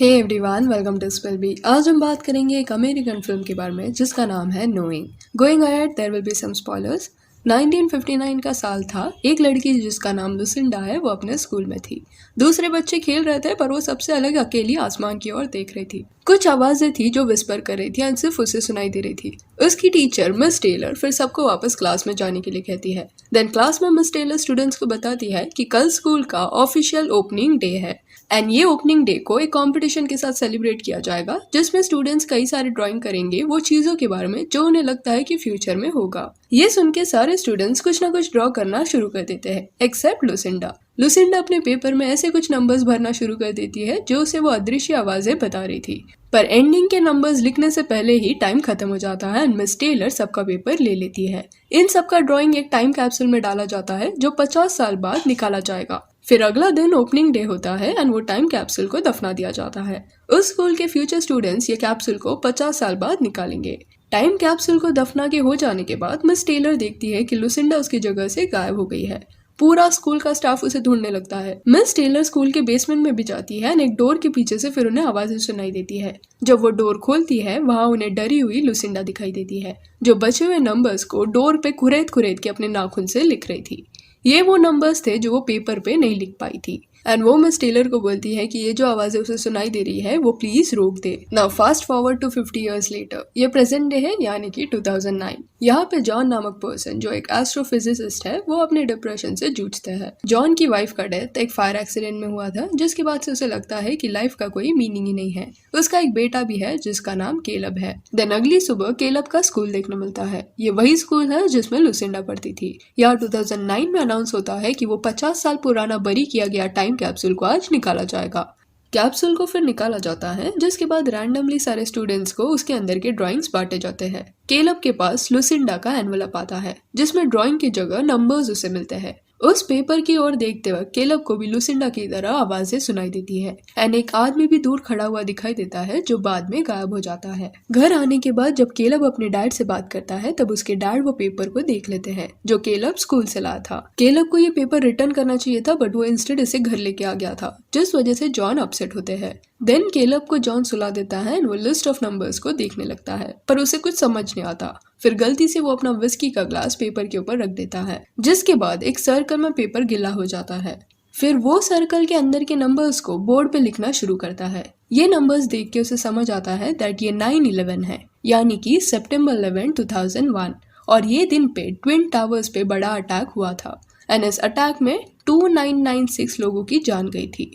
Hey everyone, welcome to spell bee. आज हम बात करेंगे एक अमेरिकन फिल्म के बारे में जिसका नाम है Knowing. Going ahead there will be some spoilers. 1959 का साल था। एक लड़की जिसका नाम लुसिंडा है वो अपने स्कूल में थी। दूसरे बच्चे खेल रहे थे पर वो सबसे अलग अकेली आसमान की ओर देख रही थी। कुछ आवाजें थी जो विस्पर कर रही थी और सिर्फ उसे सुनाई दे रही थी। उसकी टीचर मिस टेलर फिर सबको वापस क्लास में जाने के लिए कहती है। देन क्लास में मिस टेलर स्टूडेंट्स को बताती है कि कल स्कूल का ऑफिशियल ओपनिंग डे है एंड ये ओपनिंग डे को एक कंपटीशन के साथ सेलिब्रेट किया जाएगा जिसमें स्टूडेंट्स कई सारे ड्राइंग करेंगे वो चीजों के बारे में जो उन्हें लगता है कि फ्यूचर में होगा। ये सुन के सारे स्टूडेंट्स कुछ ना कुछ ड्रॉ करना शुरू कर देते हैं एक्सेप्ट लुसिंडा। लुसिंडा अपने पेपर में ऐसे कुछ नंबर्स भरना शुरू कर देती है जो उसे वो अदृश्य आवाजें बता रही थी। पर एंडिंग के नंबर्स लिखने से पहले ही टाइम खत्म हो जाता है एंड मिस टेलर सबका पेपर ले लेती है। इन सबका ड्राइंग एक टाइम कैप्सूल में डाला जाता है जो 50 साल बाद निकाला जाएगा। फिर अगला दिन ओपनिंग डे होता है एंड वो टाइम कैप्सूल को दफना दिया जाता है। उस स्कूल के फ्यूचर स्टूडेंट्स ये कैप्सूल को 50 साल बाद निकालेंगे। टाइम कैप्सूल को दफना के हो जाने के बाद मिस टेलर देखती है कि लुसिंडा उसकी जगह से गायब हो गई है। पूरा स्कूल का स्टाफ उसे ढूंढने लगता है। मिस टेलर स्कूल के बेसमेंट में भी जाती है एंड एक डोर के पीछे से फिर उन्हें आवाजें सुनाई देती है। जब वो डोर खोलती है वहां उन्हें डरी हुई लुसिंडा दिखाई देती है जो बचे हुए नंबर्स को डोर पे कुरेद कुरेद के अपने नाखून से लिख रही थी। ये वो नंबर्स थे जो वो पेपर पे नहीं लिख पाई थी एंड वो मिस टेलर को बोलती है कि ये जो आवाजें उसे सुनाई दे रही है वो प्लीज रोक दे। Now fast forward to 50 years later. ये प्रेजेंट डे है यानी कि 2009। यहाँ पे जॉन नामक पर्सन जो एक एस्ट्रोफिजिसिस्ट है वो अपने डिप्रेशन से जूझते हैं। जॉन की वाइफ का डेथ एक फायर एक्सीडेंट में हुआ था जिसके बाद से उसे लगता है कि लाइफ का कोई मीनिंग ही नहीं है। उसका एक बेटा भी है जिसका नाम केलब है। देन अगली सुबह केलब का स्कूल देखने मिलता है। ये वही स्कूल है जिसमें लुसिंडा पढ़ती थी। यहाँ 2009 में अनाउंस होता है कि वो 50 साल पुराना बरी किया गया टाइम कैप्सूल को आज निकाला जाएगा। कैप्सूल को फिर निकाला जाता है जिसके बाद रैंडमली सारे स्टूडेंट्स को उसके अंदर के ड्राइंग्स बांटे जाते हैं। केलब के पास लुसिंडा का एनवलप आता है जिसमें ड्राइंग की जगह नंबर्स उसे मिलते हैं। उस पेपर की ओर देखते वक्त केलब को भी लुसिंडा की तरह आवाजें सुनाई देती है एंड एक आदमी भी दूर खड़ा हुआ दिखाई देता है जो बाद में गायब हो जाता है। घर आने के बाद जब केलब अपने डैड से बात करता है तब उसके डैड वो पेपर को देख लेते हैं जो केलब स्कूल से लाया था। केलब को ये पेपर रिटर्न करना चाहिए था बट वो इंस्टेड इसे घर लेके आ गया था जिस वजह से जॉन अपसेट होते हैं। देन केलब को जॉन सुला देता है एंड वो लिस्ट ऑफ नंबर्स को देखने लगता है पर उसे कुछ समझ नहीं आता। फिर गलती से वो अपना विस्की का ग्लास पेपर के ऊपर रख देता है जिसके बाद एक सर्कल में पेपर गिला हो जाता है। फिर वो सर्कल के अंदर के नंबर्स को बोर्ड पे लिखना शुरू करता है। ये नंबर्स देख के उसे समझ आता है दैट ये 9/11 है यानी कि सितंबर 11, 2001 और ये दिन पे ट्विन टावर्स पे बड़ा अटैक हुआ था एंड इस अटैक में 2996 लोगों की जान गई थी।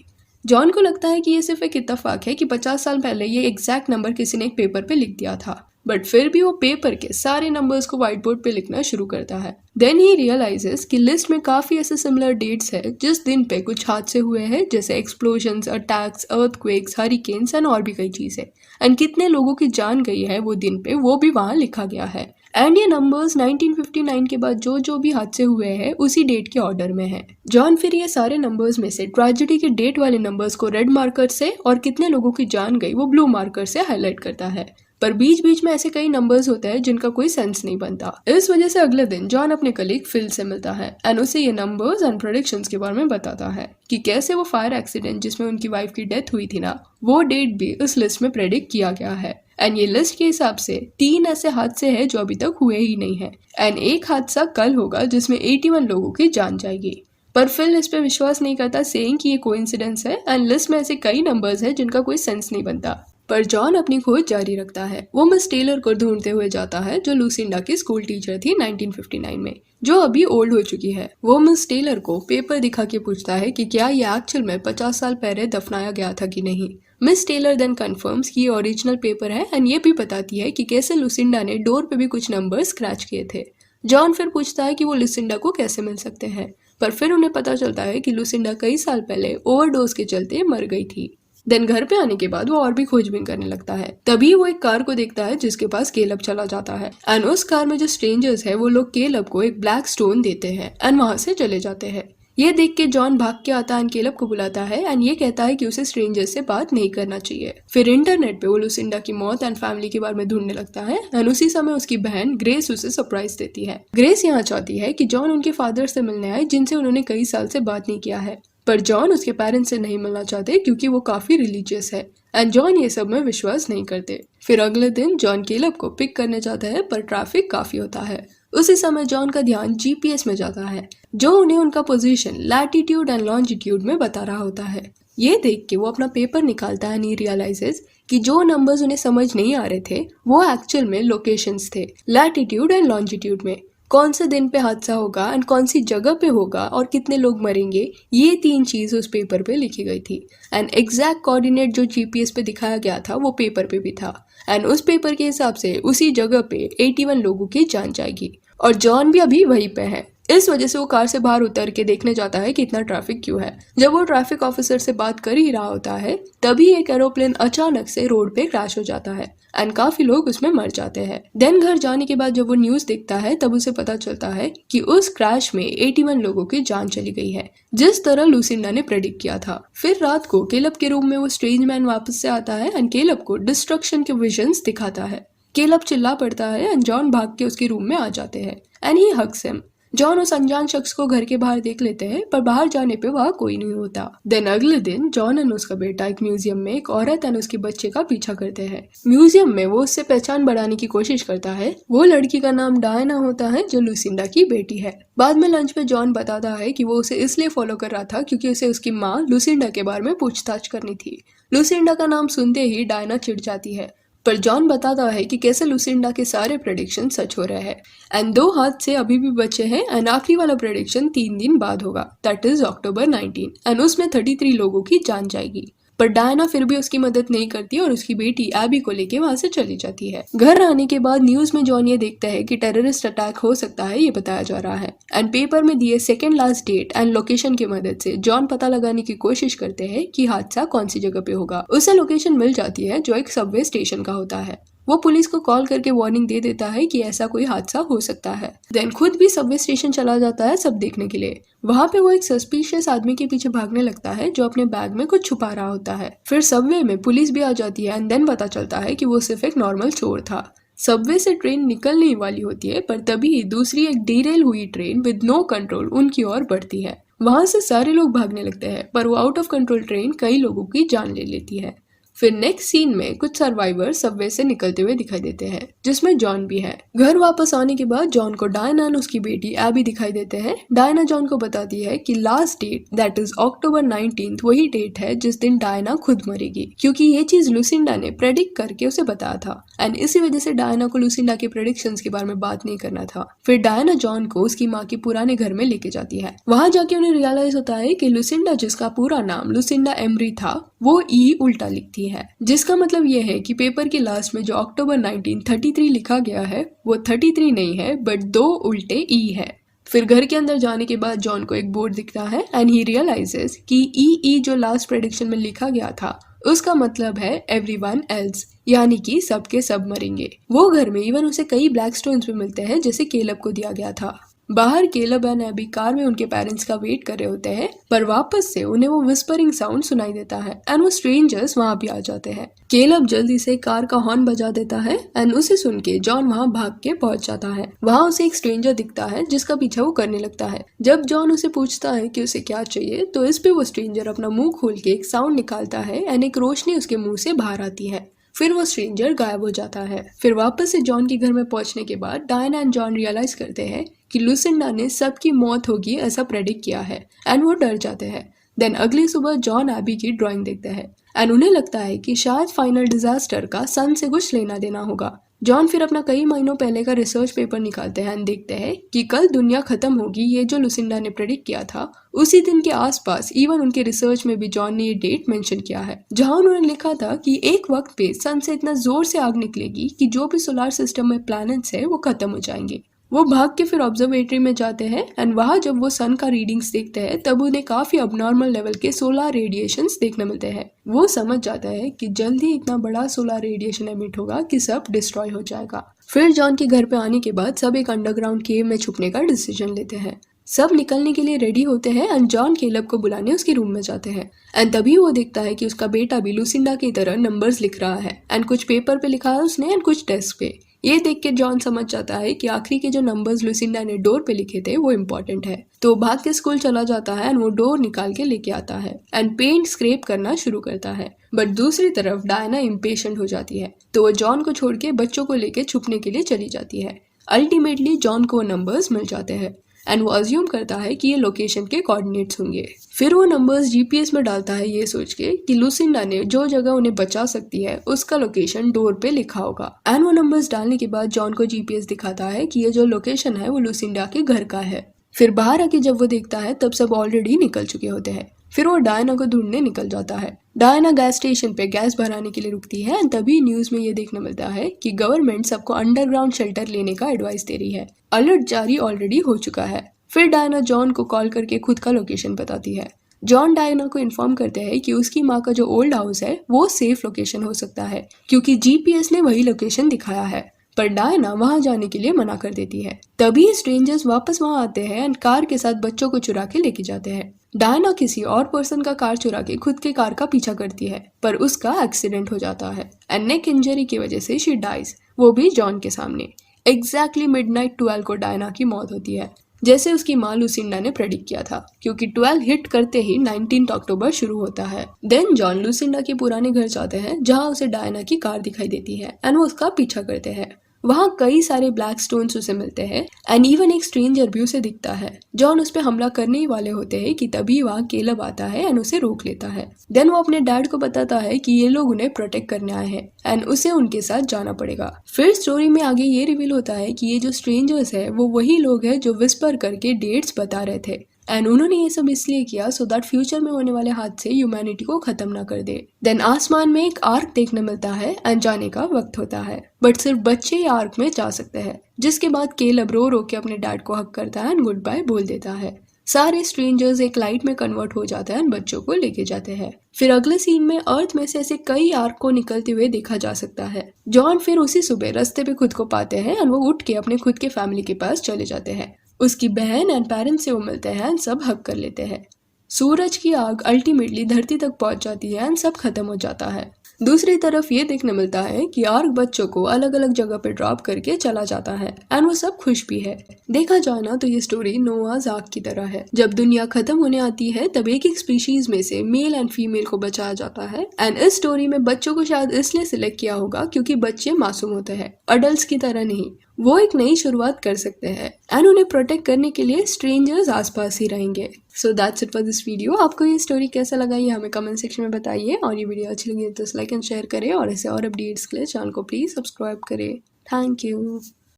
जॉन को लगता है कि ये सिर्फ एक इत्तेफाक है कि 50 साल पहले ये एग्जैक्ट नंबर किसी ने एक पेपर पे लिख दिया था बट फिर भी वो पेपर के सारे नंबर्स को व्हाइट बोर्ड पे लिखना शुरू करता है। देन ही रियलाइजेस कि लिस्ट में काफी ऐसे सिमिलर डेट्स है जिस दिन पे कुछ हादसे हुए हैं जैसे explosions, attacks, earthquakes, hurricanes and और भी कई चीजें एंड कितने लोगों की जान गई है वो दिन पे वो भी वहाँ लिखा गया है। एंड ये नंबर्स 1959 के बाद जो भी हादसे हुए हैं उसी डेट के ऑर्डर में है। जॉन फिर ये सारे नंबर्स में से ट्रेजेडी के डेट वाले नंबर्स को रेड मार्कर से और कितने लोगों की जान गई वो ब्लू मार्कर से हाईलाइट करता है पर बीच बीच में ऐसे कई नंबर्स होते हैं जिनका कोई सेंस नहीं बनता। इस वजह से अगले दिन जॉन अपने कलीग फिल से मिलता है एंड उसे ये नंबर्स एंड प्रेडिक्शंस के बारे में बताता है कि कैसे वो फायर एक्सीडेंट जिसमें उनकी वाइफ की डेथ हुई थी ना वो डेट भी इस लिस्ट में प्रेडिक्ट किया गया है एंड ये लिस्ट के हिसाब से 3 ऐसे हादसे हैं जो अभी तक हुए ही नहीं है एंड एक हादसा कल होगा जिसमें 81 लोगों की जान जाएगी। पर फिल इस पे विश्वास नहीं करता सेइंग कि ये कोइंसिडेंस है एंड लिस्ट में ऐसे कई नंबर्स हैं जिनका कोई सेंस नहीं बनता। पर जॉन अपनी खोज जारी रखता है। वो मिस टेलर को ढूंढते हुए जाता है जो लुसिंडा की स्कूल टीचर थी 1959 में जो अभी ओल्ड हो चुकी है। वो मिस टेलर को पेपर दिखा के पूछता है कि क्या ये एक्चुअल में 50 साल पहले दफनाया गया था कि नहीं। मिस टेलर देन कंफर्म्स कि ये ओरिजिनल पेपर है एंड ये भी बताती है कि कैसे लुसिंडा ने डोर पे भी कुछ नंबर स्क्रैच किए थे। जॉन फिर पूछता है कि वो लुसिंडा को कैसे मिल सकते हैं पर फिर उन्हें पता चलता है कि लुसिंडा कई साल पहले ओवरडोज के चलते मर गई थी। देन घर पे आने के बाद वो और भी खोजबीन करने लगता है। तभी वो एक कार को देखता है जिसके पास केलब चला जाता है एंड उस कार में जो स्ट्रेंजर्स है वो लोग केलब को एक ब्लैक स्टोन देते हैं एंड वहां से चले जाते हैं। ये देख के जॉन भाग के आता है, केलब को बुलाता है एंड ये कहता है कि उसे स्ट्रेंजर्स से बात नहीं करना चाहिए। फिर इंटरनेट पे वो लुसिंडा की मौत एंड फैमिली के बारे में ढूंढने लगता है एंड उसी समय उसकी बहन ग्रेस उसे सरप्राइज देती है। ग्रेस यहाँ चाहती है कि जॉन उनके फादर से मिलने आए जिनसे उन्होंने कई साल से बात नहीं किया है। पर जॉन उसके पेरेंट्स से नहीं मिलना चाहते क्योंकि वो काफी रिलीजियस है एंड जॉन ये सब में विश्वास नहीं करते। फिर अगले दिन जॉन केलब को पिक करने जाता है पर ट्रैफिक काफी होता है। उसी समय जॉन का ध्यान जीपीएस में जाता है जो उन्हें उनका पोजीशन लैटिट्यूड एंड लॉन्जिट्यूड में बता रहा होता है। ये देख के वो अपना पेपर निकालता है एंड ही रियलाइजेस कि जो नंबर्स उन्हें समझ नहीं आ रहे थे वो एक्चुअल में लोकेशंस थे लैटिट्यूड एंड लॉन्जिट्यूड में। कौन से दिन पे हादसा होगा एंड कौन सी जगह पे होगा और कितने लोग मरेंगे, ये 3 चीज उस पेपर पे लिखी गई थी एंड एग्जैक्ट कोऑर्डिनेट जो जीपीएस पे दिखाया गया था वो पेपर पे भी था एंड उस पेपर के हिसाब से उसी जगह पे 81 लोगों की जान जाएगी और जॉन भी अभी वहीं पे है। इस वजह से वो कार से बाहर उतर के देखने जाता है कि इतना ट्रैफिक क्यों है। जब वो ट्रैफिक ऑफिसर से बात कर ही रहा होता है तभी एक एरोप्लेन अचानक से रोड पे क्रैश हो जाता है एंड काफी लोग उसमें मर जाते हैं। देन घर जाने के बाद जब वो न्यूज देखता है तब उसे पता चलता है कि उस क्रैश में 81 लोगों की जान चली गई है जिस तरह लुसिंडा ने प्रेडिक्ट किया था। फिर रात को केलब के रूम में वो स्ट्रेंज मैन वापस से आता है एंड केलब को डिस्ट्रक्शन के विजन्स दिखाता है। केलब चिल्ला पड़ता है एंड जॉन भाग के उसके रूम में आ जाते हैं and he hugs him. John उस अनजान शख्स को घर के बाहर देख लेते हैं पर बाहर जाने पे वहाँ कोई नहीं होता। देन अगले दिन जॉन एंड उसका बेटा एक म्यूजियम में एक औरत एंड उसके बच्चे का पीछा करते हैं। म्यूजियम में वो उससे पहचान बढ़ाने की कोशिश करता है। वो लड़की का नाम डायना होता है जो लुसिंडा की बेटी है। बाद में लंच पे जॉन बताता है कि वो उसे इसलिए फॉलो कर रहा था क्योंकि उसे उसकी माँ लुसिंडा के बारे में पूछताछ करनी थी। लुसिंडा का नाम सुनते ही डायना चिढ़ जाती है पर जॉन बताता है कि कैसे लुसिंडा के सारे प्रेडिक्शन सच हो रहे हैं एंड 2 हाथ से अभी भी बचे हैं एंड आखिरी वाला प्रेडिक्शन 3 दिन बाद होगा दैट इज अक्टूबर 19 एंड उसमें 33 लोगों की जान जाएगी। पर डायना फिर भी उसकी मदद नहीं करती और उसकी बेटी एबी को लेके वहां से चली जाती है। घर आने के बाद न्यूज में जॉन ये देखता है कि टेररिस्ट अटैक हो सकता है ये बताया जा रहा है एंड पेपर में दिए second last date and location की मदद से जॉन पता लगाने की कोशिश करते हैं कि हादसा कौन सी जगह पे होगा। उसे लोकेशन मिल जाती है जो एक सबवे स्टेशन का होता है। वो पुलिस को कॉल करके वार्निंग दे देता है कि ऐसा कोई हादसा हो सकता है। देन खुद भी सबवे स्टेशन चला जाता है सब देखने के लिए। वहाँ पे वो एक सस्पिशियस आदमी के पीछे भागने लगता है जो अपने बैग में कुछ छुपा रहा होता है। फिर सबवे में पुलिस भी आ जाती है एंड देन पता चलता है कि वो सिर्फ एक नॉर्मल चोर था। सबवे से ट्रेन निकलने ही वाली होती है पर तभी दूसरी एक डीरेल हुई ट्रेन विद नो कंट्रोल उनकी ओर बढ़ती है। वहां से सारे लोग भागने लगते हैं पर वो आउट ऑफ कंट्रोल ट्रेन कई लोगों की जान ले लेती है। फिर नेक्स्ट सीन में कुछ सर्वाइवर सबवे से निकलते हुए दिखाई देते हैं जिसमें जॉन भी है। घर वापस आने के बाद जॉन को डायना और उसकी बेटी एबी दिखाई देते हैं। डायना जॉन को बताती है कि last date that is October 19 वही डेट है जिस दिन डायना खुद मरेगी क्योंकि ये चीज लुसिंडा ने प्रेडिक्ट करके उसे बताया था एंड इसी वजह से डायना को लुसिंडा के प्रेडिक्शंस के बारे में बात नहीं करना था। फिर डायना जॉन को उसकी माँ के पुराने घर में लेके जाती है। वहां जाके उन्हें रियलाइज होता है कि लुसिंडा जिसका पूरा नाम लुसिंडा एमरी था वो ई उल्टा लिखती है जिसका मतलब ये है कि पेपर के लास्ट में जो अक्टूबर 1933 लिखा गया है वो 33 नहीं है बट 2 उल्टे ई है। फिर घर के अंदर जाने के बाद जॉन को एक बोर्ड दिखता है एंड ही रियलाइजेस कि ई जो लास्ट प्रेडिक्शन में लिखा गया था उसका मतलब है एवरीवन एल्स यानी कि सबके सब मरेंगे। वो घर में इवन उसे कई ब्लैक स्टोन्स भी मिलते हैं जैसे केलब को दिया गया था। बाहर केलब एंड एबी कार में उनके पेरेंट्स का वेट कर रहे होते हैं पर वापस से उन्हें वो विस्परिंग साउंड सुनाई देता है एंड वो स्ट्रेंजर्स वहां भी आ जाते हैं। केलब जल्दी से कार का हॉर्न बजा देता है एंड उसे सुन के जॉन वहां भाग के पहुंच जाता है। वहां उसे एक स्ट्रेंजर दिखता है जिसका पीछा वो करने लगता है। जब जॉन उसे पूछता है कि उसे क्या चाहिए तो इस पे वो स्ट्रेंजर अपना मुंह खोल के एक साउंड निकालता है एंड एक रोशनी उसके मुंह से बाहर आती है। फिर वो स्ट्रेंजर गायब हो जाता है। फिर वापस से जॉन के घर में पहुंचने के बाद डायना एंड जॉन रियलाइज करते हैं कि लुसिंडा ने सबकी मौत होगी ऐसा प्रेडिक्ट किया है एंड वो डर जाते हैं। देन अगली सुबह जॉन एबी की ड्राइंग देखते हैं एंड उन्हें लगता है कि शायद फाइनल डिजास्टर का सन से कुछ लेना देना होगा। जॉन फिर अपना कई महीनों पहले का रिसर्च पेपर निकालते हैं एंड देखते हैं कि कल दुनिया खत्म होगी ये जो लुसिंडा ने प्रेडिक्ट किया था उसी दिन के आसपास इवन उनके रिसर्च में भी जॉन ने ये डेट मेंशन किया है जहां उन्होंने लिखा था कि एक वक्त पे सन से इतना जोर से आग निकलेगी कि जो भी सोलर सिस्टम में प्लैनेट्स है वो खत्म हो जाएंगे। वो भाग के फिर ऑब्जर्वेटरी में जाते हैं एंड वहां जब वो सन का रीडिंग्स देखते हैं तब उन्हें काफी अबनॉर्मल लेवल के सोलर रेडिएशंस देखने मिलते हैं। वो समझ जाता है कि जल्दी इतना बड़ा सोलर रेडिएशन एमिट होगा कि सब डिस्ट्रॉय हो जाएगा। फिर जॉन के घर पे आने के बाद सब एक अंडरग्राउंड केव में छुपने का डिसीजन लेते हैं। सब निकलने के लिए रेडी होते हैं एंड जॉन केलब को बुलाने उसके रूम में जाते हैं एंड तभी वो देखता है कि उसका बेटा भी लुसिंडा की तरह नंबर्स लिख रहा है एंड कुछ पेपर पे लिखा है उसने एंड कुछ डेस्क पे। ये देख के जॉन समझ जाता है कि आखिरी के जो नंबर्स लुसिंडा ने डोर पे लिखे थे वो इम्पोर्टेंट है, तो भाग के स्कूल चला जाता है एंड वो डोर निकाल के लेके आता है एंड पेंट स्क्रैप करना शुरू करता है। बट दूसरी तरफ डायना इम्पेशेंट हो जाती है, तो वो जॉन को छोड़ के बच्चों को लेके छुपने के लिए चली जाती है। अल्टीमेटली जॉन को नंबर्स मिल जाते हैं एंड वो अज्यूम करता है कि ये लोकेशन के कोऑर्डिनेट्स होंगे। फिर वो नंबर्स जीपीएस में डालता है ये सोच के कि लुसिंडा ने जो जगह उन्हें बचा सकती है उसका लोकेशन डोर पे लिखा होगा। एंड वो नंबर्स डालने के बाद जॉन को जीपीएस दिखाता है कि ये जो लोकेशन है वो लुसिंडा के घर का है। फिर बाहर आके जब वो देखता है तब सब ऑलरेडी निकल चुके होते हैं। फिर वो डायना को ढूंढने निकल जाता है। डायना गैस स्टेशन पे गैस भराने के लिए रुकती है एंड तभी न्यूज में ये देखने मिलता है कि गवर्नमेंट सबको अंडरग्राउंड शेल्टर लेने का एडवाइस दे रही है। अलर्ट जारी ऑलरेडी हो चुका है। फिर डायना जॉन को कॉल करके खुद का लोकेशन बताती है। जॉन डायना को इन्फॉर्म करते हैं कि उसकी माँ का जो ओल्ड हाउस है वो सेफ लोकेशन हो सकता है क्योंकि जीपीएस ने वही लोकेशन दिखाया है। पर डायना वहां जाने के लिए मना कर देती है। तभी स्ट्रेंजर्स वापस वहां आते हैं एंड कार के साथ बच्चों को चुरा के लेके जाते हैं। डायना किसी और पर्सन का कार चुरा के खुद के कार का पीछा करती है पर उसका एक्सीडेंट हो जाता है एंड नेक इंजरी की वजह से शी डाइज, वो भी जॉन के सामने। एग्जैक्टली मिडनाइट 12 को डायना की मौत होती है, जैसे उसकी माँ लुसिंडा ने प्रेडिक्ट किया था, क्योंकि 12 हिट करते ही 19 अक्टूबर शुरू होता है। देन जॉन लुसिंडा के पुराने घर जाते हैं जहाँ उसे डायना की कार दिखाई देती है एंड वो उसका पीछा करते हैं। वहाँ कई सारे ब्लैक स्टोन्स उसे मिलते हैं एंड इवन एक स्ट्रेंजर भी उसे दिखता है। जॉन उस पर हमला करने ही वाले होते हैं कि तभी वहाँ केलब आता है एंड उसे रोक लेता है। देन वो अपने डैड को बताता है कि ये लोग उन्हें प्रोटेक्ट करने आए हैं एंड उसे उनके साथ जाना पड़ेगा। फिर स्टोरी में आगे ये रिवील होता है कि ये जो स्ट्रेंजर्स है वो वही लोग हैं जो विस्पर करके डेट्स बता रहे थे एंड उन्होंने ये सब इसलिए किया सो दैट फ्यूचर में होने वाले हादसे ह्यूमैनिटी को खत्म ना कर दे। देन आसमान में एक आर्क देखने मिलता है एंड जाने का वक्त होता है, बट सिर्फ बच्चे ही आर्क में जा सकते हैं। जिसके बाद केलब रो रो के अपने डैड को हक करता है एंड गुड बाय बोल देता है। सारे स्ट्रेंजर्स एक लाइट में कन्वर्ट हो जाते हैं एंड बच्चों को लेके जाते हैं। फिर अगले सीन में अर्थ में से ऐसे कई आर्क को निकलते हुए देखा जा सकता है। जॉन फिर उसी सुबह रास्ते पे खुद को पाते हैं एंड वो उठ के अपने खुद के फैमिली के पास चले जाते हैं। उसकी बहन एंड पेरेंट्स से वो मिलते हैं एंड सब हक कर लेते हैं। सूरज की आग अल्टीमेटली धरती तक पहुंच जाती है एंड सब खत्म हो जाता है। दूसरी तरफ ये देखने मिलता है कि आर्क बच्चों को अलग अलग जगह पे ड्रॉप करके चला जाता है एंड वो सब खुश भी है। देखा जाए ना तो ये स्टोरी नोआज आर्क की तरह है। जब दुनिया खत्म होने आती है तब एक एक स्पीशीज में से मेल एंड फीमेल को बचाया जाता है एंड इस स्टोरी में बच्चों को शायद इसलिए सिलेक्ट किया होगा क्योंकि बच्चे मासूम होते हैं, अडल्ट की तरह नहीं। वो एक नई शुरुआत कर सकते हैं एंड उन्हें प्रोटेक्ट करने के लिए स्ट्रेंजर्स आसपास ही रहेंगे। So that's it for this video. आपको ये स्टोरी कैसा लगा ये हमें कमेंट सेक्शन में बताइए और ये वीडियो अच्छी लगी तो लाइक एंड शेयर करें और ऐसे और अपडेट्स के लिए चैनल को प्लीज सब्सक्राइब करें। Thank you.